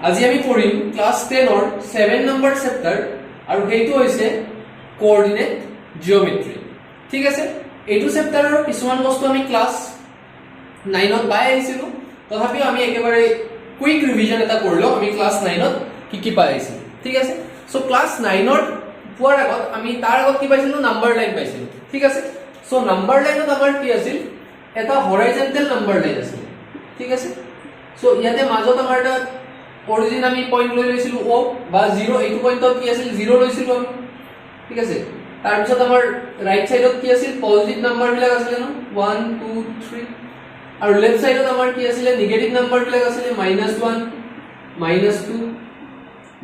আজি আমি পঢ়িম ক্লাস 10 ৰ 7 নম্বৰ চেপ্টাৰ আৰু সেইটো হৈছে কোঅৰ্ডিনেট জিওমেট্ৰি ঠিক আছে এইটো চেপ্টাৰৰ কিছুমান বস্তু আমি ক্লাস 9 ত পাই আহিছিলো তথাপিও আমি একেবাৰে কুইক ৰিভিজন এটা কৰিলো আমি ক্লাস 9 ত কি পাই আহিছিলো ঠিক আছে সো ক্লাস 9 ৰ পোৱাৰ আগত আমি তাৰ আগত কি পাইছিলো নাম্বাৰ লাইন পাইছিলো ঠিক আছে সো নাম্বাৰ লাইনত আমাৰ কি আছিল এটা হৰাইজন্টেল নাম্বাৰ লাইন আছিল ঠিক আছে সো ইয়াতে মাজত আমাৰ এটা অৰিজিন আমি পয়েন্ট লৈ লৈছিলো ও বা 0 এইটো পয়েন্টত কি আছিল 0 লৈছিলো আমি ঠিক আছে তাৰ পিছত আমাৰ ৰাইট সাইডত কি আছিল পজিটিভ নাম্বাৰ বিলাক আছিল ন 1 2 3 আৰু লেফট সাইডত আমাৰ কি আছিল নেগেটিভ নাম্বাৰ বিলাক আছিল -1 -2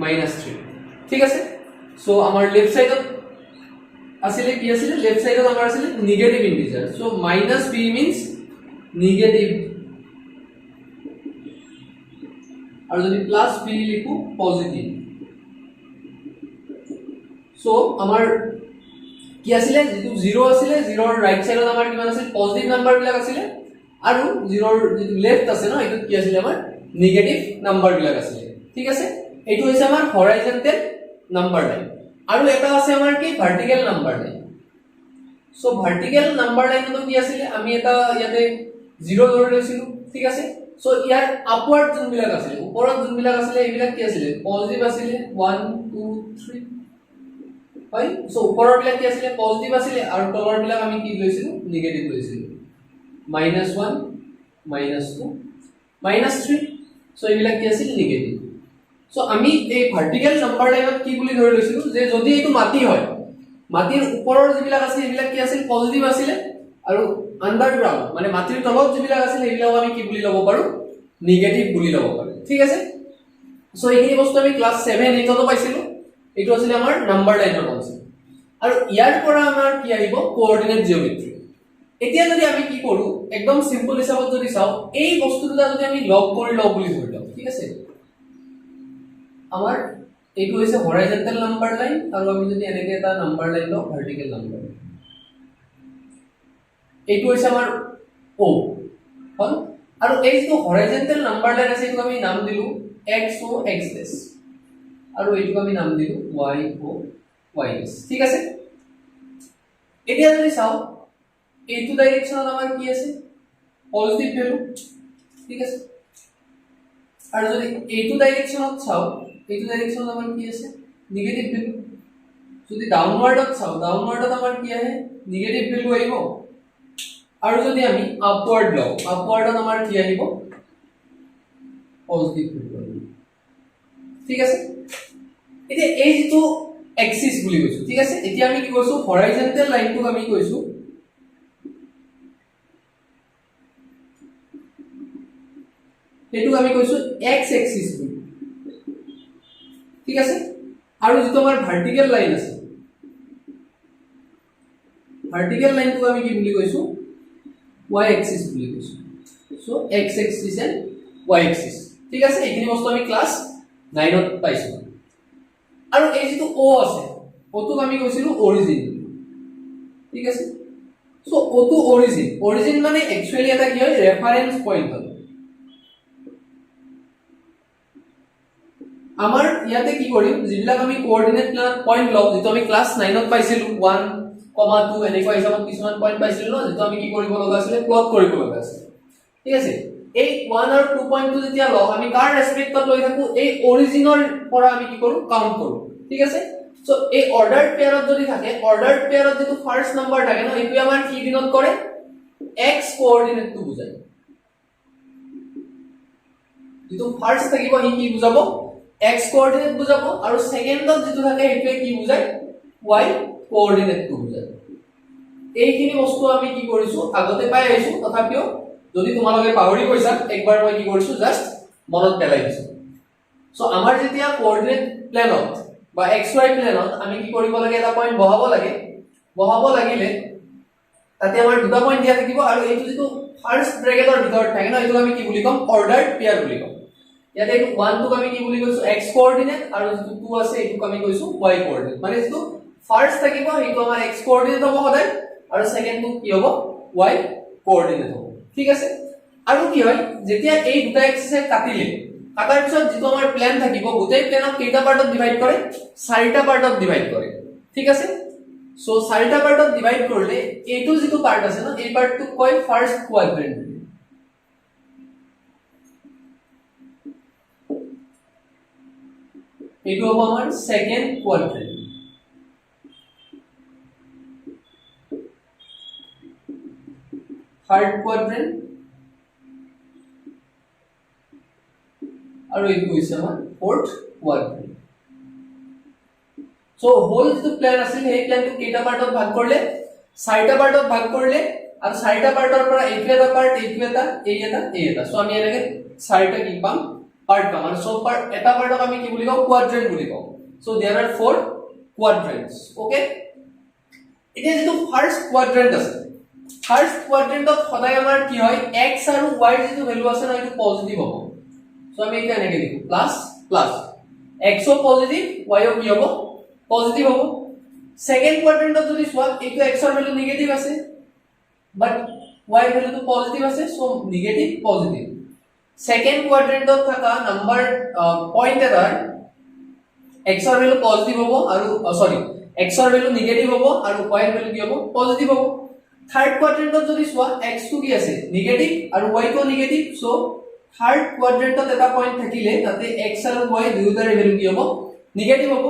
-3 ঠিক আছে সো আমাৰ লেফট সাইডত আছিল কি আছিল লেফট সাইডত আমাৰ আছিল negative integer so -b means negative আৰু যদি প্লাস b লিখো পজিটিভ সো আমাৰ কি আছিল যেটো 0 আছিল 0 ৰ ৰাইট সাইডত আমাৰ কিমান আছিল পজিটিভ নাম্বাৰ বিলাক আছিল আৰু 0 ৰ যেটো লেফট আছে ন এটো কি আছিল আমাৰ নেগেটিভ নাম্বাৰ বিলাক আছিল ঠিক আছে এটো হৈছে আমাৰ হৰাইজন্টেল নাম্বাৰ লাইন আৰু এটা আছে আমাৰ কি vertical number line so vertical number লাইনটো কি আছিল আমি এটা ইয়াতে 0 ধৰি লৈছিলো ঠিক আছে সো ইয়াৰ আপওয়াৰ্ড যোনবিলাক আছিল ওপৰত যোনবিলাক আছিল এইবিলাক কি আছিল পজিটিভ আছিল 1 2 3 হয় সো ওপৰৰ বিলাক কি আছিল পজিটিভ আছিল আৰু তলৰ বিলাক আমি কি লৈছিলো নেগেটিভ লৈছিলো -1 -2 -3 সো এইবিলাক কি আছিল নেগেটিভ সো আমি এই ভাৰ্টিকেল নাম্বাৰ লাইনত কি বুলি ধৰি লৈছিলো যে যদি এইটো মাটি হয় মাটিৰ ওপৰৰ যিবিলাক আছে এইবিলাক কি আছিল পজিটিভ আছিল আৰু আন্ডাৰগ্ৰাউন্ড মানে মাটিৰ তলত যিবিলাক আছিল এইবিলাক আমি কি বুলি ল'ব পাৰো নেগেটিভ বুলি ল'ব পাৰো ঠিক আছে সো এইখিনি বস্তু আমি ক্লাস 7 8 ত পাইছিলো এটো আছিল আমাৰ নাম্বাৰ লাইনৰ কনসেপ্ট আৰু ইয়াৰ পৰা আমাৰ কি আহিব কোঅৰ্ডিনেট জিওমেট্ৰি এতিয়া যদি আমি কি কৰো একদম সিম্পল হিচাপত যদি চাও এই বস্তুটা যদি আমি লগ কৰি লও বুলি ধৰি লও ঠিক আছে আমাৰ এইটো হৈছে হৰাইজন্টেল নাম্বাৰ লাইন আৰু আমি যদি এনেকে এটা নাম্বাৰ লাইন লও ভাৰ্টিকেল নাম্বাৰ এইটো হৈছে আমাৰ ও হল আৰু এই যে হৰাইজন্টেল নাম্বাৰ লাইন আছে এইটো আমি নাম দিলু xo x dash আৰু এইটো আমি নাম দিলু yo y dash ঠিক আছে এতিয়া যদি চাও এইটো ডাইৰেকশনত আমাৰ কি আছে পজিটিভ ভ্যালু ঠিক আছে আৰু যদি এইটো ডাইৰেকশনত চাও এইটো ডাইৰেকশনত আমাৰ কি আছে নেগেটিভ ভ্যালু যদি ডাউনৱাৰ্ডত চাও ডাউনৱাৰ্ডত আমাৰ কি আহে নেগেটিভ ভ্যালু আহিব আৰু যদি আমি আপওয়াৰ্ড লও আপওয়াৰ্ডত আমাৰ কি আহিব পজিটিভ ভ্যালু ঠিক আছে এতিয়া এই যেটো এক্সিস বুলি কৈছো ঠিক আছে এতিয়া আমি কি কৈছো হৰাইজন্টেল লাইনটো আমি কৈছো এটো আমি কৈছো x এক্সিস বুলি ঠিক আছে আৰু যেটো আমাৰ ভাৰ্টিকেল লাইন আছে ভাৰ্টিকেল লাইনটো আমি কি বুলি কৈছো y axis বুলি কৈছো so x axis and y axis ঠিক আছে এইখিনি বস্তু আমি ক্লাস 9 ত পাইছো আৰু এই যেটো o আছে ওটো আমি কৈছিলো অৰিজিন ঠিক আছে সো ওটো অৰিজিন মানে একচুয়ালি এটা কি হয় ৰেফাৰেন্স পয়েন্ট হয় আমাৰ ইয়াতে কি কৰিম যিবিলাক আমি কোঅৰ্ডিনেট পয়েন্ট লও যেটো আমি ক্লাস 9 ত পাইছিলো 1 2 এনেকুৱা হিচাপত কিছুমান পয়েন্ট পাইছিল ন যেটো আমি কি কৰিব লগা আছিল প্লট কৰিব লগা আছিল ঠিক আছে এই 1 আৰু 2 পয়েন্টটো যেতিয়া লও আমি কাৰ ৰেসপেক্টত লৈ থাকো এই অৰিজিনৰ পৰা আমি কি কৰো কাউন্ট কৰো ঠিক আছে সো এই অৰ্ডাৰড পেয়াৰত যদি থাকে অৰ্ডাৰড পেয়াৰত যেটো ফাৰ্স্ট নাম্বাৰ থাকে ন এইটো আমাৰ কি ডিনোট কৰে x কোঅৰ্ডিনেটটো বুজায় যেটো ফাৰ্স্ট থাকিব হি কি বুজাব x কোঅৰ্ডিনেট বুজাব আৰু সেকেন্ডত যেটো থাকে এইটোৱে কি বুজায় y কোঅৰ্ডিনেটটো বুজায় এইখিনি বস্তু আমি কি কৰিছো আগতে পাই আহিছো তথাপিও যদি তোমালোকে পাহৰি গৈছা একবাৰ মই কি কৰিছো জাস্ট মনত পেলাই দিছো সো আমাৰ যেতিয়া কোঅৰ্ডিনেট প্লেনত বা xy প্লেনত আমি কি কৰিব লাগে এটা পয়েন্ট বহাব লাগিলে তাতে আমাৰ দুটা পয়েন্ট দিয়া থাকিব আৰু এইটো যেটো ফাৰ্স্ট ব্ৰেকেটৰ ভিতৰত থাকে ন এইটো আমি কি বুলি কম অৰ্ডাৰড পেয়াৰ বুলি কম ইয়াতে এইটো 1 টো আমি কি বুলি কৈছো x কোঅৰ্ডিনেট আৰু যেটো 2 আছে এইটো আমি কৈছো y কোঅৰ্ডিনেট মানে যেটো ফাৰ্স্ট থাকিব এইটো আমাৰ x কোঅৰ্ডিনেট হ'ব সদায় আৰু সেকেন্ডটো কি হ'ব y কোঅৰ্ডিনেট হ'ব ঠিক আছে আৰু কি হয় যেতিয়া এই দুটা এক্সিসে থাকাৰ পিছত যেটো আমাৰ প্ল্যান থাকিব গোটেই প্ল্যানক কেইটা পাৰ্টত ডিভাইড কৰে চাৰিটা পাৰ্টত ডিভাইড কৰে ঠিক আছে সো চাৰিটা পাৰ্টত ডিভাইড কৰিলে এইটো যেটো পাৰ্ট আছে না এই পাৰ্টটো কয় ফাৰ্স্ট কোৱাড্ৰেন্ট এইটো হ'ব আমাৰ সেকেন্ড কোৱাড্ৰেন্ট থাৰ্ড কোৱাড্ৰেন্ট আৰু এইটো হৈছে আমাৰ ফোৰ্থ কোৱাড্ৰেন্ট সো হোল যেটো প্ল্যান আছিল এই প্ল্যানটো কেইটা পাৰ্টত ভাগ কৰিলে চাৰিটা পাৰ্টত ভাগ কৰিলে আৰু চাৰিটা পাৰ্টৰ পৰা এইটো এটা পাৰ্ট এইটো এটা এই এটা সো আমি এনেকে চাৰিটা কি পাম পাৰ্ট পাম আৰু সব পাৰ্ট এটা পাৰ্টক আমি কি বুলি কওঁ কোৱাড্ৰেন্ট বুলি কওঁ so there are 4 quadrants okay এতিয়া যেটো ফাৰ্স্ট কোৱাড্ৰেন্ট আছে ফাৰ্স্ট কোৱাড্ৰেন্টত সদায় আমাৰ কি হয় x আৰু y যেটো ভ্যালু আছে না এটো পজিটিভ হ'ব সো আমি এটা এনেকে লিখো প্লাস প্লাস x ও পজিটিভ y ও কি হ'ব পজিটিভ হ'ব সেকেন্ড কোয়াড্রেন্টত যদি সোয়া এইটো x এর ভ্যালু নেগেটিভ আছে বাট y এর ভ্যালু তো পজিটিভ আছে সো নেগেটিভ পজিটিভ সেকেন্ড কোয়াড্রেন্টত থাকা নাম্বার পয়েন্ট এটাৰ x এৰ ভ্যালু পজিটিভ হ'ব আৰু সৰি x এৰ ভ্যালু নেগেটিভ হ'ব আৰু y এৰ ভ্যালু কি হ'ব পজিটিভ হ'ব থাৰ্ড কোয়াড্ৰেন্টত যদি সোয়া x টো কি আছে নেগেটিভ আৰু y তো নেগেটিভ সো থাৰ্ড কোয়াড্ৰেন্টত এটা পয়েন্ট থাকিলে তাতে x আৰু y দুয়োটাৰে ভ্যালু কি হ'ব নেগেটিভ হ'ব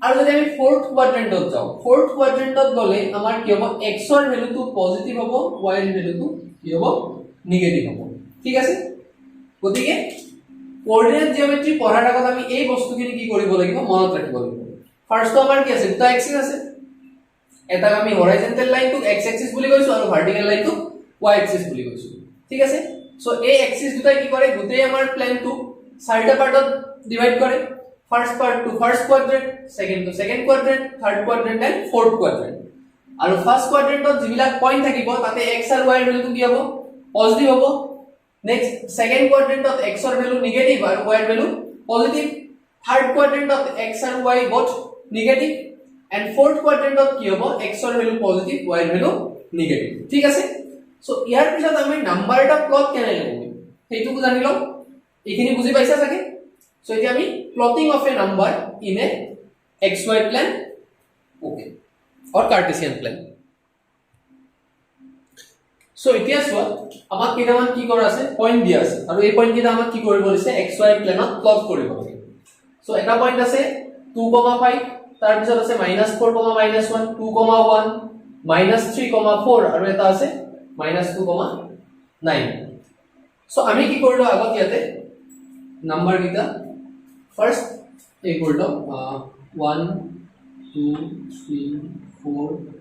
আৰু যদি আমি ফোৰ্থ কোয়াড্ৰেন্টত যাও ফোৰ্থ কোয়াড্ৰেন্টত গলে আমাৰ কি হ'ব x এর ভ্যালুটো পজিটিভ হ'ব y এর ভ্যালুটো কি হ'ব নেগেটিভ হ'ব ঠিক আছে গতিকে কোঅর্ডিনেট জিওমেট্রি পঢ়াৰ আগত আমি এই বস্তুখিনি কি কৰিব লাগিব মনত ৰাখিব লাগিব ফাৰ্স্ট তো আমাৰ কি আছে দুটা এক্সিস আছে এটা আমি হৰাইজন্টাল লাইনটো x এক্সিস বুলি কৈছো আৰু ভাৰ্টিকেল লাইনটো y এক্সিস বুলি কৈছো ঠিক আছে সো এই এক্সিস দুটাই কি কৰে গোটেই আমাৰ প্ল্যানটো চাৰিটা পাৰ্টত ডিভাইড কৰে First part to first quadrant, second to second quadrant, third quadrant and fourth quadrant. আৰু first quadrant ত যিবিলাক পয়েন্ট থাকিব তাতে x আৰু y এর ভ্যালু কি হ'ব পজিটিভ হ'ব নেক্সট সেকেন্ড quadrant ত x এর ভ্যালু নেগেটিভ আৰু y এৰ ভ্যালু পজিটিভ থাৰ্ড quadrant ত x আৰু y both negative and fourth quadrant ত কি হ'ব x এর ভ্যালু পজিটিভ y এর ভ্যালু নেগেটিভ ঠিক আছে সো ইয়াৰ পিছত আমি নাম্বাৰ এটা প্লট কেনে লিখব সেইটোকো জানি লও এইখিনি বুজি পাইছা চাগে So it is plotting of a number in a xy plane okay or Cartesian plane. So it is what আমাক কিমান কি কৰা আছে পয়েন্ট দিয়া আছে আৰু এই পয়েন্ট কিটা আমাক কি কৰিব দিছে xy প্লেনত প্লট কৰিব লাগে সো এটা পয়েন্ট আছে 2,5 তাৰ পিছত আছে -4, -1 2,1 -3,4 আৰু এটা আছে -2,9 সো আমি কি কৰিলো আগত ইয়াতে নাম্বাৰ কিটা First, equal to 1, 2, 3, 4,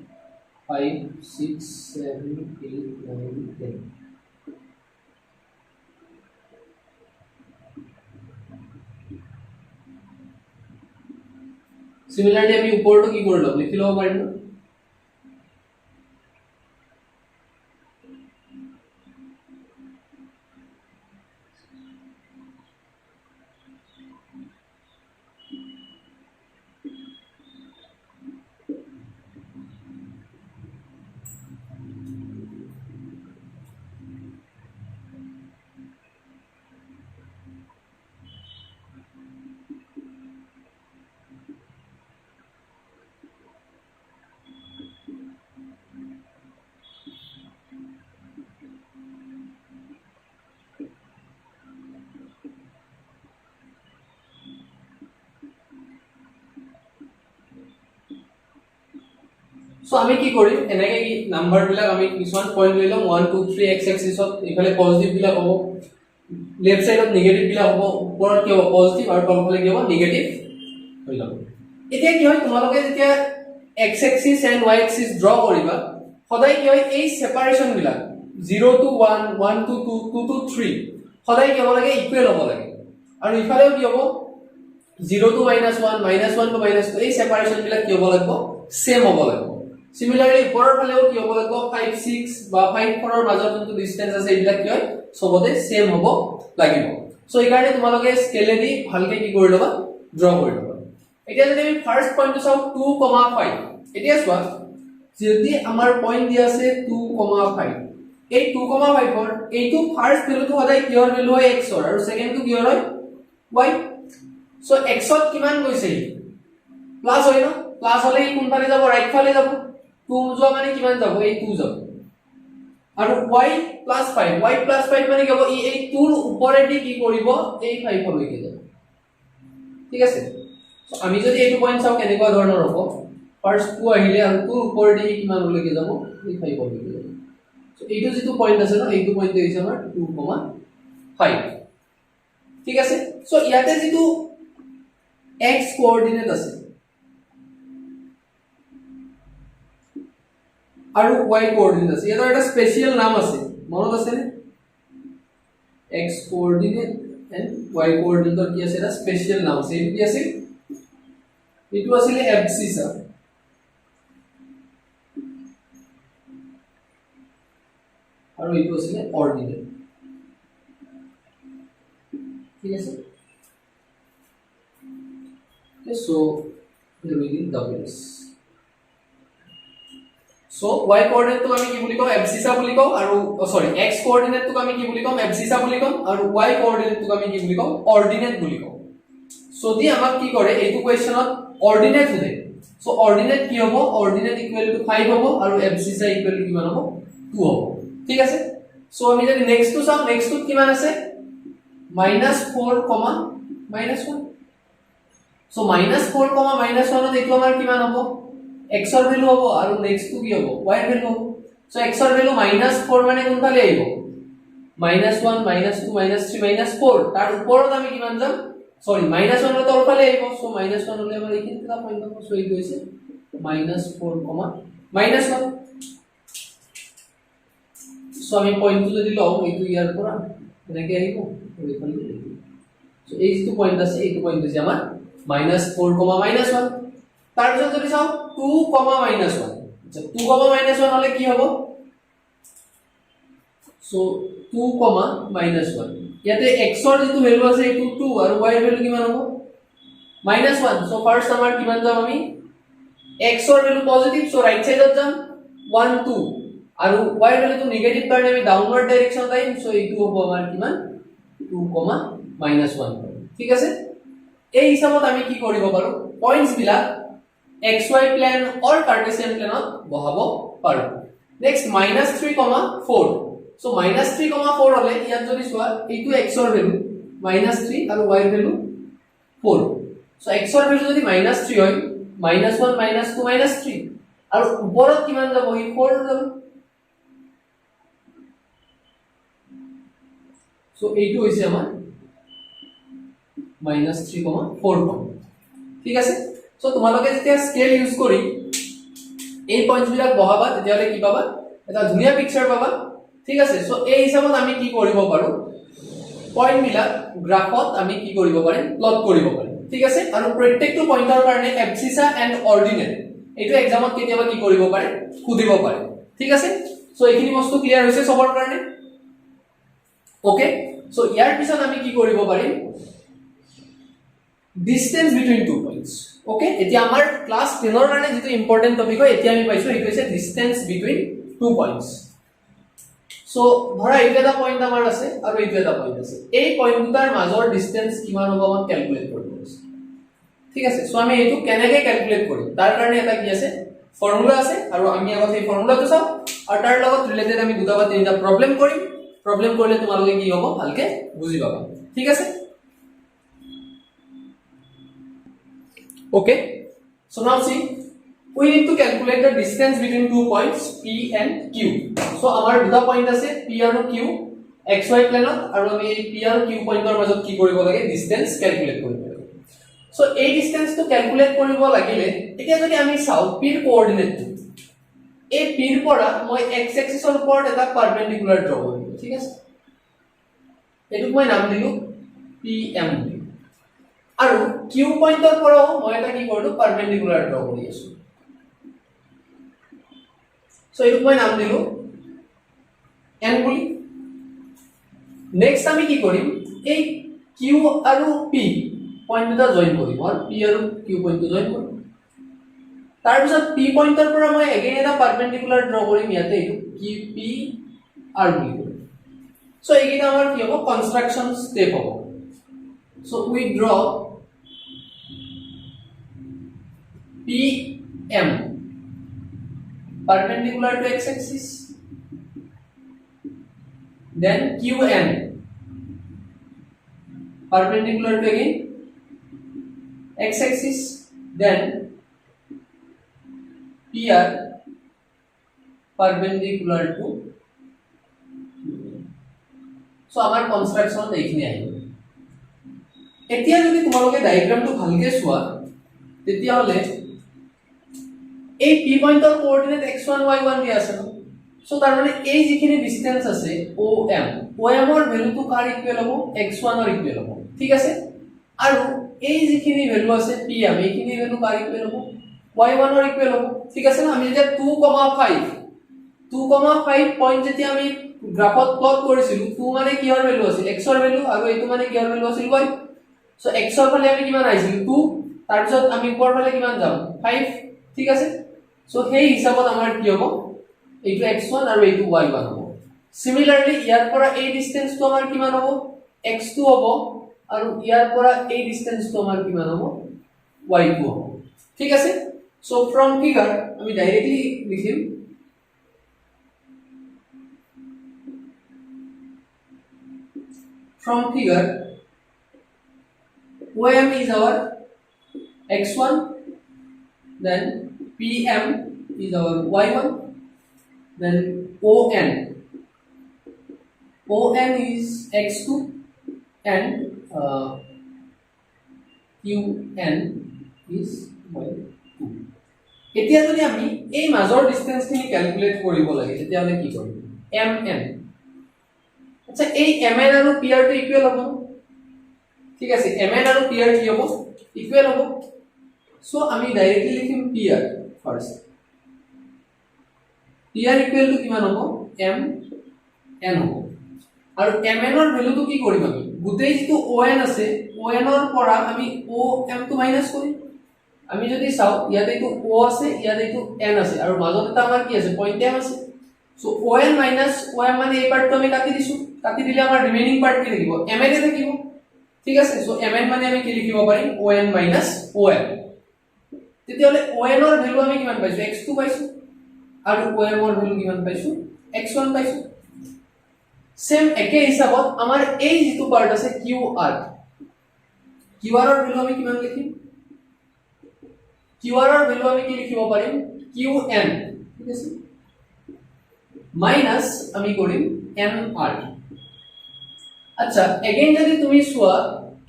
5, 6, 7, 8, 9, 10. Similarly, আমি উপৰটো কি কৰিলো লিখি লব পাৰিম না সো আমি কি কৰিম এনেকে কি নাম্বার বিলাক আমি কিছুমান পয়েন্ট লৈ লম 1 2 3 x এক্সিসত ইফালে পজিটিভ বিলাক হ'ব লেফট সাইডত নেগেটিভ বিলাক হ'ব ওপৰত কি হ'ব পজিটিভ আৰু তলফালে কি হ'ব নেগেটিভ হৈ যাব এতিয়া কি হয় তোমালোকে যেতিয়া x axis and y axis draw কৰিবা সদায় কি হয় এই সেপাৰেশন বিলাক 0 to 1 1 to 2 2 to 3 সদায় কি হ'ব লাগে ইকুৱেল হ'ব লাগে আৰু ইফালেও কি হ'ব 0 to -1 -1 to -2 এই সেপাৰেশন বিলাক কি হ'ব লাগিব সেম হ'ব লাগিব Similarly, উপৰৰ ফালেও কি হ'ব লাগিব 5 6 বা 5 4 ৰ মাজৰ যোনটো ডিসটেন্স আছে এইবিলাক কি হয় সবতে সেম হ'ব লাগিব সো এই কাৰণে তোমালোকে স্কেলেদি ভালকে কি কৰি লবা ড্ৰ কৰি লবা এতিয়া যদি আমি ফাৰ্স্ট পয়েন্টটো চাও 2,5 এতিয়া চোৱা যদি আমাৰ পয়েন্ট দিয়া আছে 2,5 এই 2,5 ৰ এইটো ফাৰ্স্ট ভ্যালুটো সদায় কিহৰ ভ্যালু হয় x ৰ আৰু সেকেন্ডটো কিহৰ হয় y সো x ত কিমান গৈছে প্লাস হয় না প্লাস হলে ই কোন ফালে যাব রাইট ফালে যাব 2 যোৱা মানে কিমান যাব এই 2 যাব আৰু y + 5 মানে কি হ'ব এই 2 ৰ ওপৰেদি কি কৰিব এই 5 লৈকে যাব ঠিক আছে সো আমি যদি এইটো পইণ্ট চাও কেনেকুৱা ধৰণৰ হ'ব ফাৰ্স্ট 2 আহিলে আৰু 2 ৰ ওপৰেদি কিমান লৈকে যাব এই 5 লৈকে যাব সো এইটো যেটো পইণ্ট আছে না এইটো পইণ্ট হৈছে আমাৰ 2,5 ঠিক আছে সো ইয়াতে যেটো x কোঅৰ্ডিনেট আছে আৰু y কোঅৰ্ডিনেট আছে ইয়াৰ এটা স্পেশাল নাম আছে মনত আছে নে x কোঅৰ্ডিনেট এন্ড y কোঅৰ্ডিনেটৰ কি আছে এটা স্পেশাল নাম আছে এইটো কি আছে এইটো আছিল এবসিসা আৰু এইটো আছিল অৰ্ডিনেট ঠিক আছে so here we need doubles so y coordinate to আমি কি বুলি কও abscissa বুলি কও আৰু sorry x coordinate to আমি কি বুলি কম abscissa বুলি কম আৰু y coordinate to আমি কি বুলি কম ordinate বুলি কম so দি আমাক কি কৰে এইটো কোৱেশ্চনত ordinate হৈছে so ordinate কি হ'ব ordinate equal to 5 হ'ব আৰু abscissa equal to কিমান হ'ব 2 হ'ব ঠিক আছে so আমি যদি নেক্সট টু চাও নেক্সট টু কিমান আছে -4, -1 so -4, -1 দেখো আমাৰ কিমান হ'ব x ৰ ভ্যালু হ'ব আৰু নেক্সট টু কি হ'ব y ৰ ভ্যালু হ'ব সো x ৰ ভ্যালু -4 মানে কোন ফালে আহিব -1 -2 -3 -4 তাৰ ওপৰত আমি কিমান যাম সৰি -1 ৰ তল ফালে আহিব সো -1 হলে আমাৰ এইখিনি এটা পইণ্ট হ'ব সো এই হৈছে -4, -1 সো আমি পইণ্টটো যদি লও এইটো ইয়াৰ পৰা এনেকৈ আহিব এইফালে সো এই যেটো পইণ্ট আছে এইটো পইণ্ট হৈছে আমাৰ -4, -1 তাৰ পিছত যদি চাও 2, -1 আচ্ছা 2, -1 হলে কি হ'ব সো 2, -1 ইয়াতে x ৰ যেটো ভ্যালু আছে এইটো 2 আৰু y ৰ ভ্যালু কিমান হ'ব -1 সো ফাৰ্স্ট আমাৰ কিমান যাম আমি x ৰ ভ্যালু পজিটিভ সো ৰাইট সাইডত যাম 1 2 আৰু y ৰ ভ্যালু নেগেটিভ কাৰণে আমি ডাউনৱাৰ্ড ডাইৰেকশন যাম সো এইটো হ'ব আমাৰ কিমান 2, -1 ঠিক আছে এই হিচাপত আমি কি কৰিব পাৰো পয়েন্টস বিলাক xy প্লেন অৰ কাৰ্টেসিয়ান প্লেনত বহাব পাৰো নেক্সট -3, 4 সো -3, 4 হলে ইয়াত যদি সোৱা এইটো x ৰ ভ্যালু -3 আৰু y ৰ ভ্যালু 4 সো x ৰ ভ্যালু যদি -3 হয় -1 -2 -3 আৰু ওপৰত কিমান যাব এই 4 যাব সো এইটো হৈছে আমাৰ -3, 4 ঠিক আছে সো তোমালোকে যেতিয়া স্কেল ইউজ কৰি এই পয়েন্টস বিলাক বহাবা তেতিয়ালে কি পাবা এটা ধুনিয়া পিকচাৰ পাবা ঠিক আছে সো এই হিচাপত আমি কি কৰিব পাৰো পয়েন্ট বিলাক গ্ৰাফত আমি কি কৰিব পাৰিম প্লট কৰিব পাৰিম ঠিক আছে আৰু প্ৰত্যেকটো পয়েন্টৰ কাৰণে এবসিসা এন্ড অৰ্ডিনেট এইটো এক্সামত কেতিয়াবা কি কৰিব পাৰে খুদিব পাৰে ঠিক আছে সো এইখিনি বস্তু ক্লিয়াৰ হৈছে সবৰ কাৰণে ওকে সো ইয়াৰ পিছত আমি কি কৰিব পাৰিম distance between two points okay এতিয়া আমাৰ ক্লাস 10 ৰ কাৰণে যেটো ইম্পৰ্টেন্ট টপিক হয় এতিয়া আমি পাইছো এইটো হৈছে distance between two points so ধৰা এইটো এটা পয়েন্ট আমাৰ আছে আৰু এইটো এটা পয়েন্ট আছে এই পয়েন্ট দুটাৰ মাজৰ ডিসটেন্স কিমান হ'ব আমাক ক্যালকুলেট কৰিব আছে ঠিক আছে সো আমি এইটো কেনেকৈ ক্যালকুলেট কৰিম তাৰ কাৰণে এটা কি আছে ফৰ্মুলা আছে আৰু আমি আগত এই ফৰ্মুলাটো চাও আৰু তাৰ লগত ৰিলেটেড আমি দুটা বা তিনিটা প্ৰবলেম কৰিম প্ৰবলেম কৰিলে তোমালোকে কি হ'ব ভালকে বুজি পাবা ঠিক আছে Okay, so now see, we need to calculate the distance between two points P and Q. So our duta point ase P and Q xy plane aru ami P and Q pointer majot ki koribo lage distance calculate koribo lage. So a distance to calculate koribo lagile etia jodi ami sao P er coordinate a P er pora moi x axis or upor eta perpendicular draw koribo thik ase etuk moi naam dilu PM আৰু Q পয়েন্টৰ পৰা মই এটা কি কৰিলো পাৰপেন্ডিকুলাৰ draw কৰি আছো so এইটো মই নাম দিলো n বুলি নেক্সট আমি কি কৰিম এই Q আৰু P পয়েন্ট এটা জয়েন কৰিম আৰু P আৰু Q পয়েন্টটো জয়েন কৰিম তাৰ পিছত P পয়েন্টৰ পৰা মই এগেইন এটা পাৰপেন্ডিকুলাৰ ড্ৰ কৰিম ইয়াতে এইটো কি P R বুলি সো এইকেইটা আমাৰ কি হ'ব কনস্ট্ৰাকচন স্টেপ হ'ব So we draw PM perpendicular to x-axis, then QN perpendicular to again x-axis, then PR perpendicular to so আমাৰ কনস্ট্ৰাকচন এইখিনি আহিব এতিয়া যদি তোমালোকে ডায়াগ্ৰামটো ভালকে চোৱা তেতিয়া হলে এই পি পইণ্টৰ কোঅৰ্ডিনেট x1 y1 দিয়া আছে সো তাৰ মানে এই যিখিনি ডিসটেন্স আছে OM ৰ ভ্যালুটো কাৰ ইকুৱেল হ'ব x1 ৰ ইকুৱেল হ'ব ঠিক আছে আৰু এই যিখিনি ভ্যালু আছে PM এইখিনি ভ্যালু কাৰ ইকুৱেল হ'ব y1 ৰ ইকুৱেল হ'ব ঠিক আছে না আমি যেতিয়া 2,5 পইণ্ট যেতিয়া আমি গ্ৰাফত প্লট কৰিছিলো 2 মানে কিহৰ ভ্যালু আছিল x ৰ ভ্যালু আৰু এইটো মানে কিহৰ ভ্যালু আছিল y সো x ৰ ফালে আমি কিমান আইছিল 2 তাৰ পিছত আমি ওপৰ ফালে কিমান যাম 5 ঠিক আছে সো সেই হিচাপত আমাৰ কি হ'ব এইটো x1 আৰু এইটো y1 হ'ব সিমিলাৰলি ইয়াৰ পৰা এই ডিসটেন্সটো আমাৰ কিমান হ'ব x2 হ'ব আৰু ইয়াৰ পৰা এই ডিসটেন্সটো আমাৰ কিমান হ'ব y2 হ'ব ঠিক আছে সো ফ্ৰম ফিগাৰ আমি ডাইৰেক্টলি লিখিম from figure OM is our x1 then PM is our y1 then ON is x2 and QN is y2 এতিয়া যদি আমি এই মাজৰ ডিসটেন্সখিনি ক্যালকুলেট কৰিব লাগে তেতিয়া হলে কি কৰিম MN আচ্ছা এই mn আৰু pr টো ইকুৱেল হ'ব ঠিক আছে mn আৰু pr কি হ'ব ইকুৱেল হ'ব সো আমি ডাইৰেক্টলি লিখিম pr first pr equal to কিমান হ'ব mn হ'ব আৰু mn ৰ ভ্যালুটো কি কৰিম আমি গুটেই যেটো on আছে on ৰ পৰা আমি om টো মাইনাস কৰিম আমি যদি চাও ইয়াতে এইটো o আছে ইয়াতে এইটো n আছে আৰু মাজত এটা আমাৰ কি আছে পইণ্ট m আছে সো on minus om মানে এই পাৰ্টটো আমি কাটি দিছো কাটি দিলে আমাৰ ৰিমেইনিং পাৰ্ট কি থাকিব mn এ থাকিব ঠিক আছে সো mn মানে আমি কি লিখিব পাৰিম on minus om তেতিয়া হলে on ৰ ভ্যালু আমি কিমান পাইছো x2 পাইছো আৰু om ৰ ভ্যালু কিমান পাইছো x1 পাইছো সেম একে হিচাপত আমাৰ এই যেটো পাৰ্ট আছে qr qr ৰ ভ্যালু আমি কিমান লিখিম qr ৰ ভ্যালু আমি কি লিখিব পাৰিম qn ঠিক আছে মাইনাস আমি কৰিম nr আচ্ছা এগেইন যদি তুমি সোয়া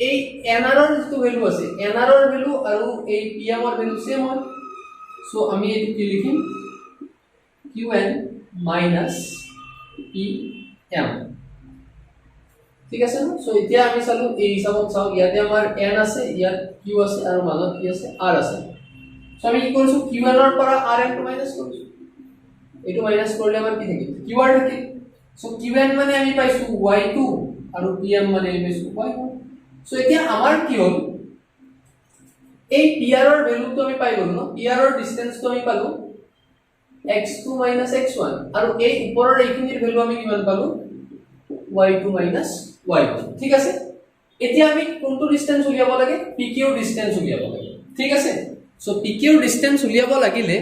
এই nr ৰ যেটো ভ্যালু আছে nr ৰ ভ্যালু আৰু এই pm ৰ ভ্যালু সেম হয় সো আমি এটো কি লিখিম qn minus pm ঠিক আছে না সো এতিয়া আমি চালু এই হিসাবত চাও ইয়াতে আমাৰ n আছে ইয়াত q আছে আৰু মাজত কি আছে r আছে সো আমি কি কৰিছো qn ৰ পৰা rm টো মাইনাস কৰিছো এটো মাইনাস করলে আমার কি থাকে qr থাকে সো qn মানে আমি পাইছো y2 আৰু pm মানে আমি পাইছো y1 সো এতিয়া আমাৰ কি হল এই pr ৰ ভ্যালুটো আমি পাই গলো ন pr ৰ ডিসটেন্সটো আমি পালো x2 x1 আৰু এই ওপৰৰ এইখিনিৰ ভ্যালু আমি কিমান পালো y2 y1 ঠিক আছে এতিয়া আমি কোনটো ডিসটেন্স উলিয়াব লাগে pq ডিসটেন্স উলিয়াব লাগে ঠিক আছে সো pq ডিসটেন্স উলিয়াব লাগিলে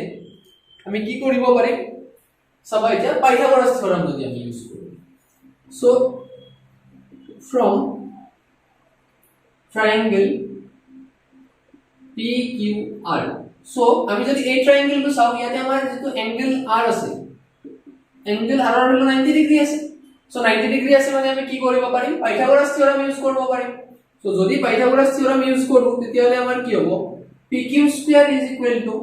আমি কি কৰিব পাৰিম সবাই এতিয়া পাইথাগোৰাস থিওৰাম যদি আমি ইউজ কৰি so from triangle PQR so আমি যদি এই ট্ৰায়াঙ্গেলটো চাও ইয়াতে আমাৰ যেটো অ্যাঙ্গেল R আছে অ্যাঙ্গেল R ৰ ভ্যালু 90 ডিগ্ৰী আছে সো 90 ডিগ্ৰী আছে মানে আমি কি কৰিব পাৰিম পাইথাগোৰাস থিওৰাম ইউজ কৰিব পাৰিম সো যদি পাইথাগোৰাস থিওৰাম ইউজ কৰো তেতিয়াহলে আমাৰ কি হ'ব PQ square is equal two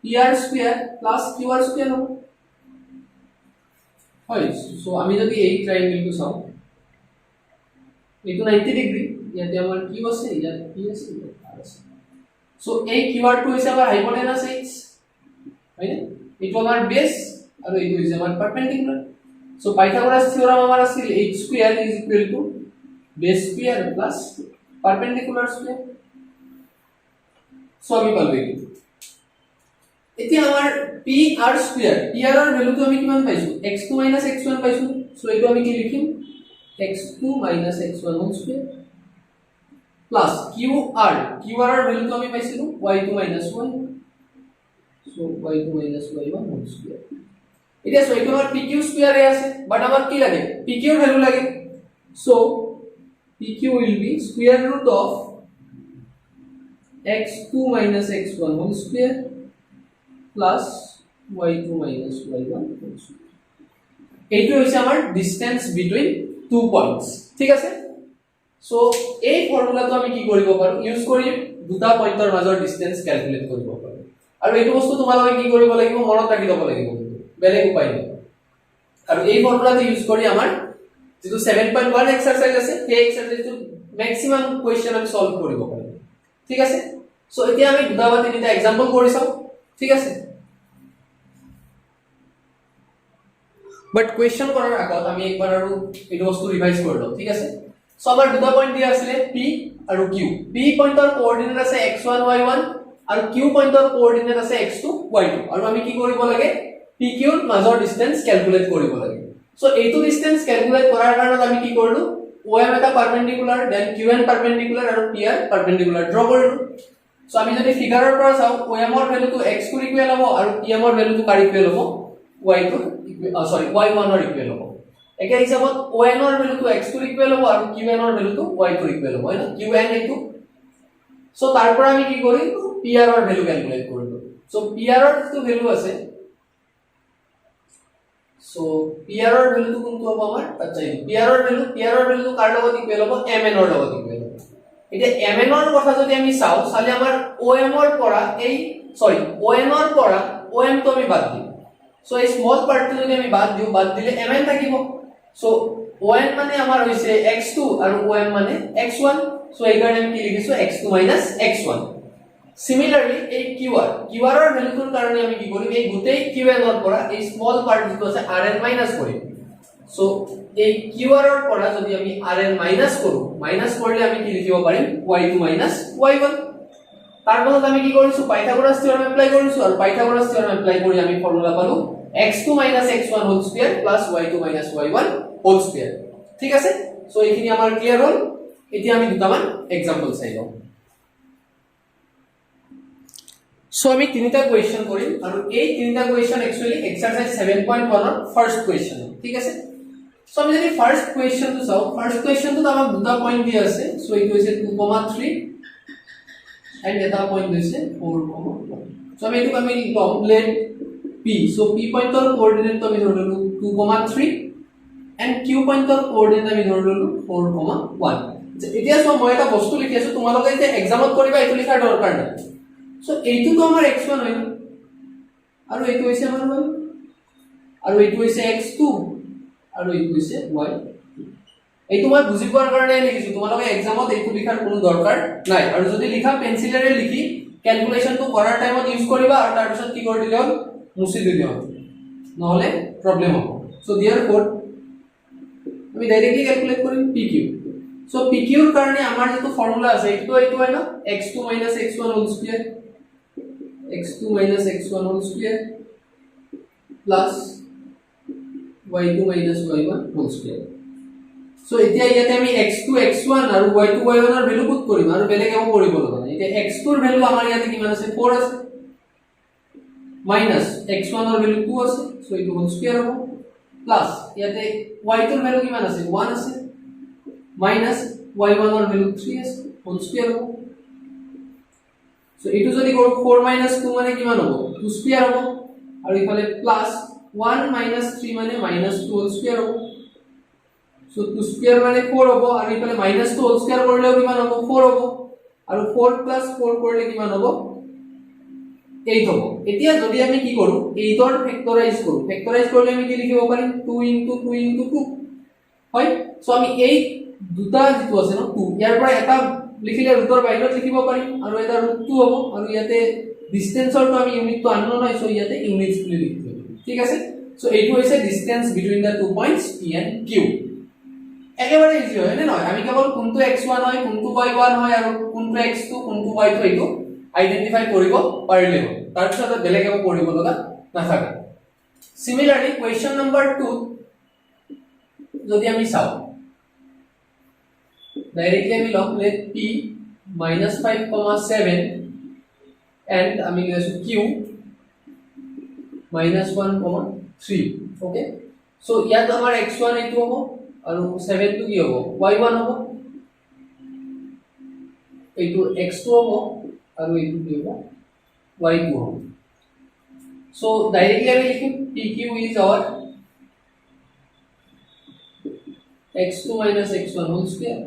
PR square plus QR square হবে হয় সো আমি যদি এই ট্রায়াঙ্গেলটো চাও এইটো 90 ডিগ্ৰী ইয়াতে আমাৰ কি আছে ইয়াত কি আছে r আছে সো এই QR টো হৈছে আমাৰ হাইপোটেনাস h হয় না এইটো আমাৰ বেস আৰু এইটো হৈছে আমাৰ পাৰপেন্ডিকুলাৰ সো পাইথাগোৰাস থিওৰাম আমাৰ আছিল h square is equal to base square plus perpendicular square so আমি পালো এইটো এতিয়া আমাৰ pr স্কয়াৰ pr ৰ ভ্যালুটো আমি কিমান পাইছো x2 x1 পাইছো সো এইটো আমি কি লিখিম x2 x1 whole square plus QR QR এর ভ্যালু তো আমি পাইছিলো y2 - y so y2 - y1 whole square এটা সো এটা আমার PQ স্কয়ারে আছে বাট আমার কি লাগে PQ এর ভ্যালু লাগে so PQ will be square root of x2 - x1 whole square plus y2 - y1 whole square এইটো হৈছে আমাৰ ডিসটেন্স বিটুইন টু পয়েন্টস ঠিক আছে সো এই ফৰ্মুলাটো আমি কি কৰিব পাৰো ইউজ কৰি দুটা পয়েন্টৰ মাজৰ ডিসটেন্স ক্যালকুলেট কৰিব পাৰো আৰু এইটো বস্তু তোমালোকে কি কৰিব লাগিব মনত ৰাখি ল'ব লাগিব বেলেগ উপায় নাই আৰু এই ফৰ্মুলাটো ইউজ কৰি আমাৰ যেটো 7.1 এক্সাৰসাইজ আছে সেই এক্সাৰসাইজটো ম্যাক্সিমাম কোয়েশ্চন আমি সলভ কৰিব পাৰিম ঠিক আছে সো এতিয়া আমি দুটা বা তিনিটা एग्जांपल কৰি চাও ঠিক আছে বাট কোয়েশ্চন কৰাৰ আগত আমি একবাৰ আৰু এই বস্তু ৰিভাইজ কৰি লও ঠিক আছে সো আমাৰ দুটা পয়েন্ট দিয়া আছিল p আৰু q p পয়েন্টৰ কোঅৰ্ডিনেট আছে x1 y1 আৰু q পয়েন্টৰ কোঅৰ্ডিনেট আছে x2 y2 আৰু আমি কি কৰিব লাগে pq ৰ মাজৰ ডিসটেন্স ক্যালকুলেট কৰিব লাগে সো এইটো ডিসটেন্স ক্যালকুলেট কৰাৰ কাৰণে আমি কি কৰিলো OM এটা পাৰপেন্ডিকুলাৰ দেন QN পাৰপেন্ডিকুলাৰ আৰু PR পাৰপেন্ডিকুলাৰ ড্ৰ কৰিলো সো আমি যদি ফিগাৰৰ পৰা চাও OM ৰ ভ্যালুটো x ৰ ইকুৱেল হ'ব আৰু PM ৰ ভ্যালুটো কাৰ ইকুৱেল হ'ব y ৰ y1 ৰ ইকুৱেল হ'ব একে হিচাপত ON ৰ ভ্যালুটো x ৰ ইকুৱেল হ'ব আৰু QN ৰ ভ্যালুটো y ৰ ইকুৱেল হ'ব হয় না QN এইটো সো তাৰ পৰা আমি কি কৰিম PR ৰ ভ্যালু ক্যালকুলেট কৰিলো সো PR ৰ যিটো ভ্যালু আছে সো PR ৰ ভ্যালুটো কোনটো হ'ব আমাৰ আচ্ছা এই PR ৰ ভ্যালু কাৰ লগত ইকুৱেল হ'ব MN ৰ লগত ইকুৱেল হ'ব এতিয়া MN ৰ কথা যদি আমি চাও সালে আমাৰ OM ৰ পৰা এই ON ৰ পৰা OM তো আমি বাদ দিম সো এই স্মল পাৰ্টটো যদি আমি বাদ দিলে MN থাকিব সো ON মানে আমাৰ হৈছে x2 আৰু OM মানে x1 সো এই কাৰণে আমি কি লিখিছো x2 - x1 সিমিলাৰলি এই QR ৰ ভ্যালুটোৰ কাৰণে আমি কি কৰিম এই গোটেই QN ৰ পৰা এই স্মল পাৰ্ট যেটো আছে RN মাইনাস কৰিম সো এই QR ৰ পৰা যদি আমি RN মাইনাস কৰো মাইনাস কৰিলে আমি কি লিখিব পাৰিম y2 - y1 তাৰপাছত আমি কি কৰিছো পাইথাগোৰাছ থিওৰেম এপ্লাই কৰিছো আৰু পাইথাগোৰাছ থিওৰেম এপ্লাই কৰি আমি ফৰ্মুলা পালো x2 - x1 whole square plus y2 - y1 whole square ঠিক আছে সো এইখিনি আমাৰ ক্লিয়াৰ হ'ল এতিয়া আমি দুটামান एग्जांपल চাই লওঁ সো আমি তিনিটা কোয়েশ্চন কৰিম আৰু এই তিনিটা কোয়েশ্চন একচুয়ালি এক্সাৰসাইজ 7.1 ৰ ফার্স্ট কোয়েশ্চন ঠিক আছে সো আমি যদি ফার্স্ট কোয়েশ্চনটো চাও ফার্স্ট কোয়েশ্চনটো আমাক দুটা পয়েন্ট দিয়া আছে সো এইটো হৈছে 2,3 এন্ড এটা পয়েন্ট হৈছে 4,1 সো আমি এইটো লম লেট p সো p পয়েন্টৰ কোঅৰ্ডিনেট আমি ধৰিলো 2,3 এন্ড q পয়েন্টৰ কোঅৰ্ডিনেট আমি ধৰিলো 4,1 এতিয়া সো মই এটা বস্তু লিখি আছো তোমালোকে যে এক্সামত কৰিবা এইটো লিখাৰ দৰকাৰ নাই সো এইটো তো আমাৰ x1 হয় আৰু এইটো হৈছে আমাৰ y আৰু এইটো হৈছে x2 আৰু এইটো হৈছে y এইটো মই বুজি পোৱাৰ কাৰণে লিখিছো তোমালোকে এক্সামত এইটো লিখাৰ কোনো দৰকাৰ নাই আৰু যদি লিখা পেন্সিলেৰে লিখি ক্যালকুলেশনটো কৰাৰ টাইমত ইউজ কৰিবা আৰু তাৰ পিছত কি কৰি দিলে মুছি দিলে নহলে প্ৰবলেম হ'ব সো देयरफॉर আমি ডাইৰেক্টলি ক্যালকুলেট কৰিম pq সো pq ৰ কাৰণে আমাৰ যেটো ফৰ্মুলা আছে এইটো হয় না x2 - x1 whole square x2 - x1 whole square plus y2 - y1 whole square so এতিয়া ইয়াতে আমি x2 x1 আৰু y2 y1 ৰ ভ্যালু পুট কৰিম আৰু বেলেগ একো কৰিব লগা নাই এতিয়া x2 ৰ ভ্যালু আমাৰ ইয়াতে কিমান আছে 4 আছে মাইনাস x1 ৰ ভ্যালু 2 আছে সো এইটো হোল স্কয়াৰ হ'ব প্লাস ইয়াতে y2 ৰ ভ্যালু কিমান আছে 1 আছে মাইনাস y1 ৰ ভ্যালু 3 আছে হোল স্কয়াৰ হ'ব সো এইটো যদি কৰো 4 - 2 মানে কিমান হ'ব 2 স্কয়াৰ হ'ব আৰু ইফালে প্লাস 1 - 3 মানে -2 হোল স্কয়াৰ হ'ব সো 2 স্কয়াৰ মানে 4 হ'ব আৰু ইফালে -2 হোল স্কয়াৰ কৰিলেও কিমান হ'ব 4 হ'ব আৰু 4 + 4 কৰিলে কিমান হ'ব 8 হ'ব এতিয়া যদি আমি কি কৰো 8 ৰ ফেক্টৰাইজ কৰিলে আমি কি লিখিব পাৰিম 2 * 2 * 2 হয় সো আমি এই দুটা যেটো আছে ন 2 ইয়াৰ পৰা এটা লিখিলে ৰুটৰ বাহিৰত লিখিব পাৰিম আৰু এটা ৰুট 2 হ'ব আৰু ইয়াতে ডিসটেন্সৰটো আমি ইউনিটটো আননো নাই সো ইয়াতে ইউনিটস বুলি লিখিব ঠিক আছে সো এইটো হৈছে distance between the two points p and q একেবাৰে ইজি হয় নে নহয় আমি কেৱল কোনটো x1 হয় কোনটো y1 হয় আৰু কোনটো x2 কোনটো y2 এইটো আইডেন্টিফাই কৰিব পাৰিলে হ'ল তাৰ পিছত বেলেগ একো কৰিব লগা নাথাকে সিমিলাৰলি কোৱেশ্চন নম্বৰ 2 যদি আমি চাও ডাইৰেক্টলি আমি লম লেট p -5,7 and আমি লিখছো q -1,3 ওকে সো ইয়াত আমাৰ x1 এইটো হ'ব আৰু 7 টো কি হ'ব y1 হ'ব এইটো x2 হ'ব আৰু এইটো কি হ'ব y2 হ'ব সো ডাইৰেক্টলি আমি লিখিম pq is our x2 minus x1 whole square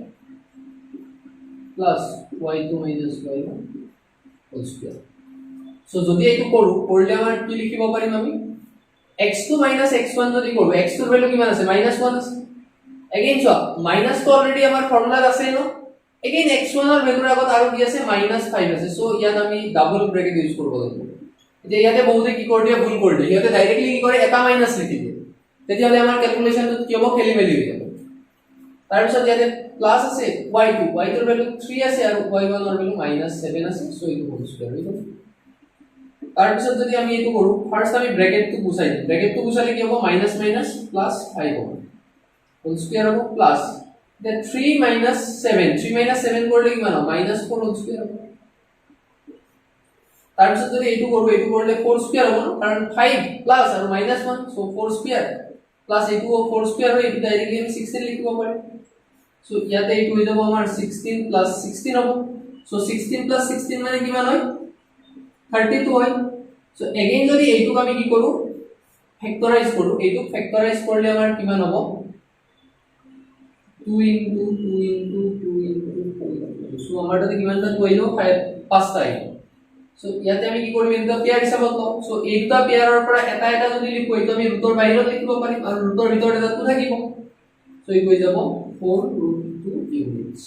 plus y2 minus y1 whole square. So যদি এইটো কৰো কৰলে আমাৰ কি লিখিব পাৰিম আমি x2 minus x1 যদি কৰো x2 এর ভ্যালু কিমান আছে -1 আছে अगेन সো মাইনাস তো অলরেডি আমাৰ ফৰ্মুলাত আছে ন अगेन x1 এৰ ভ্যালুৰ আগত আৰু কি আছে -5 আছে সো ইয়াত আমি ডাবল ব্ৰ্যাকেট ইউজ কৰিব লাগিব এতিয়া ইয়াতে বহুতে কি কৰি দিয়ে ভুল কৰি দিয়ে ইয়াতে ডাইৰেক্টলি কি কৰে এটা মাইনাস লিখি দিয়ে তেতিয়াহলে আমাৰ ক্যালকুলেশনটো কি হ'ব খেলি মেলি হৈ যাব তাৰ পিছত ইয়াতে প্লাস আছে y2 y2 এৰ ভ্যালু 3 আছে আৰু y1 এৰ ভ্যালু -7 আছে সো এইটো হোল স্কয়াৰ হৈ যাব তাৰ পিছত যদি আমি এইটো কৰো ফার্স্ট আমি ব্র্যাকেটটো গুছাই দিম ব্র্যাকেটটো গুছালে কি হ'ব মাইনাস মাইনাস প্লাস 5 হ'ব হোল স্কয়ার হ'ব প্লাস then 3 minus 7 3 minus 7 করলে কি মানে -4 হোল স্কয়ার হবে তার পিছত যদি এইটো করলে 4 স্কয়ার হবে না কারণ 5 প্লাস আর -1 সো 4 স্কয়ার প্লাস এইটো 4 স্কয়ার হয় এটা ডাইরেক্টলি আমি 16 লিখিব পাৰি সো ইয়াতে এইটো হৈ যাব আমাৰ 16 প্লাস 16 হ'ব সো 16 প্লাস 16 মানে কিমান হয় 32 হয় সো এগেইন যদি এইটো আমি কি কৰো ফ্যাক্টৰাইজ কৰো এইটো ফ্যাক্টৰাইজ কৰলে আমাৰ কিমান হ'ব 2 into 2 into 2 into 2 সো আমাৰটা কিমানটা কইলো 5টা আইলো সো ইয়াতে আমি কি কৰিম এটা পেয়াৰ হিচাপত লও সো এই দুটা পেয়াৰৰ পৰা এটা এটা যদি লিখো এইটো আমি ৰুটৰ বাহিৰত লিখিব পাৰিম আৰু ৰুটৰ ভিতৰত এটা তো থাকিব সো এই হৈ যাব 4√2 ইউনিটস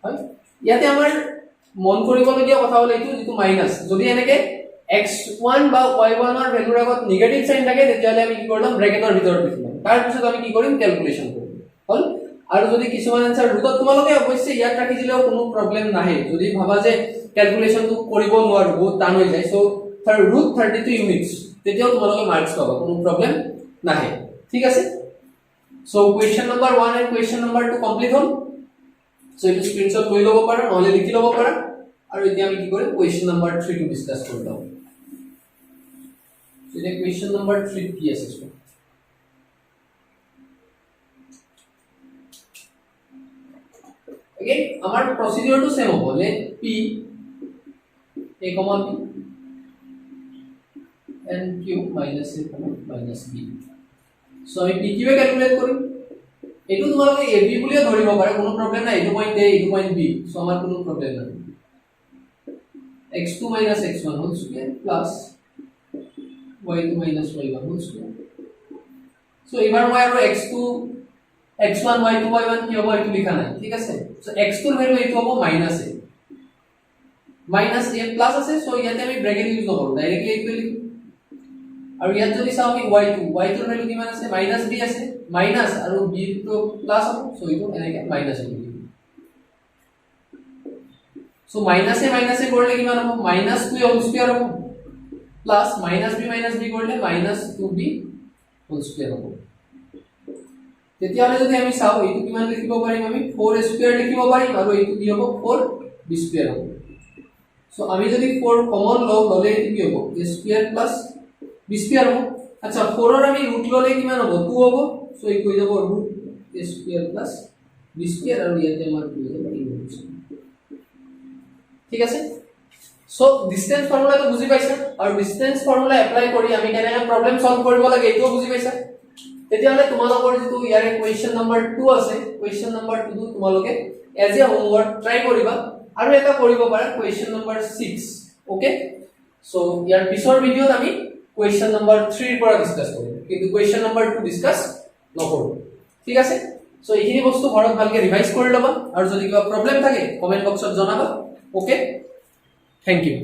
হয় ইয়াতে আমাৰ মন কৰিবলগীয়া কথা হল এইটো যেটো মাইনাস যদি এনেকে x1 বা y1 এর ভ্যালুৰ আগত নেগেটিভ সাইন থাকে তেতিয়াহলে আমি কি কৰলাম ব্ৰ্যাকেটৰ ভিতৰত লিখিম তাৰ পিছত আমি কি কৰিম ক্যালকুলেশন কৰিম হল আৰু যদি কিছুমান আনসাৰ ৰুটত তোমালোকে অবশ্যই ইয়াত ৰাখি দিলেও কোনো প্ৰবলেম নাহে যদি ভাবা যে ক্যালকুলেশনটো কৰিব নোৱাৰো বহুত টান হৈ যায় সো √32 ইউনিটস তেতিয়াও তোমালোকে মাৰ্কস পাবা কোনো প্ৰবলেম নাহে ঠিক আছে so question number 1 and question number 2 complete হল সো এইটো স্ক্ৰিনশট লৈ লব পাৰা নহলে লিখি লব পাৰা আৰু এতিয়া আমি কি কৰিম কোয়েশ্চন নাম্বাৰ 3 টো ডিসকাস কৰি লম সো এটা কোয়েশ্চন নাম্বার 3 কি আছে again আমার প্রসিডিউর তো সেম হবে p a b and q minus a minus b so আমি p কিভাবে ক্যালকুলেট করি এটো তোমালোকে a b বুলিও ধৰিব পারে কোনো প্রবলেম নাই এটো পয়েন্ট a এটো পয়েন্ট b সো আমার কোনো প্রবলেম নাই x2 minus x1 whole square plus y2 minus y1 whole square so এবাৰ মই আৰু x2 x1 y2 y1 কি হ'ব এটো লিখা নাই ঠিক আছে সো x2 এর ভ্যালু এইটো হ'ব -a প্লাস আছে সো ইয়াতে আমি ব্র্যাকেট ইউজ নকৰো ডাইৰেক্টলি এইটো লিখো আৰু ইয়াত যদি চাও আমি y2 এৰ ভ্যালু কিমান আছে -b আছে মাইনাস আৰু b তো প্লাস হ'ব সো এইটো এনেকে মাইনাস হ'ব সো মাইনাসে করলে কিমান হ'ব -2 হোল স্কয়ার হ'ব প্লাস -b করলে -2b হোল স্কয়ার হ'ব তেতিয়াহলে যদি আমি চাও এইটো কিমান লিখিব পাৰিম আমি 4 স্কয়াৰ লিখিব পাৰিম আৰু এইটো কি হ'ব 4b স্কয়ার হ'ব সো আমি যদি 4 কমন ললে এইটো কি হ'ব a square plus b square হ'ব আচ্ছা 4 এর আমি রুট ললে কিমান হ'ব 2 হ'ব সো এই হৈ যাব √a square plus b square আৰু ইয়াতে আমাৰ কি হৈ যাব ঠিক আছে সো ডিসটেন্স ফৰ্মুলা তো বুজি পাইছা আৰু ডিসটেন্স ফৰ্মুলা এপ্লাই কৰি আমি কেনেকৈ প্ৰবলেম সলভ কৰিব লাগে এইটো বুজি পাইছা তেতিয়াহলে তোমালোকৰ যেটো ইয়াৰে কোৱেশ্চন নাম্বাৰ 2 আছে কোৱেশ্চন নাম্বাৰ 2 তোমালোকে এজ এ হোমৱৰ্ক ট্ৰাই কৰিবা আৰু এটা কৰিব পাৰা কোৱেশ্চন নাম্বাৰ 6 ওকে সো ইয়াৰ পিছৰ ভিডিওত আমি কোৱেশ্চন নাম্বাৰ 3 ৰ পৰা ডিসকাস কৰিম কিন্তু কোৱেশ্চন নাম্বাৰ 2 ডিসকাস নকৰো ঠিক আছে সো এইখিনি বস্তু ঘৰত ভালকে ৰিভাইজ কৰি লবা আৰু যদি কিবা প্ৰবলেম থাকে কমেন্ট বক্সত জনাবা ওকে থ্যাংক ইউ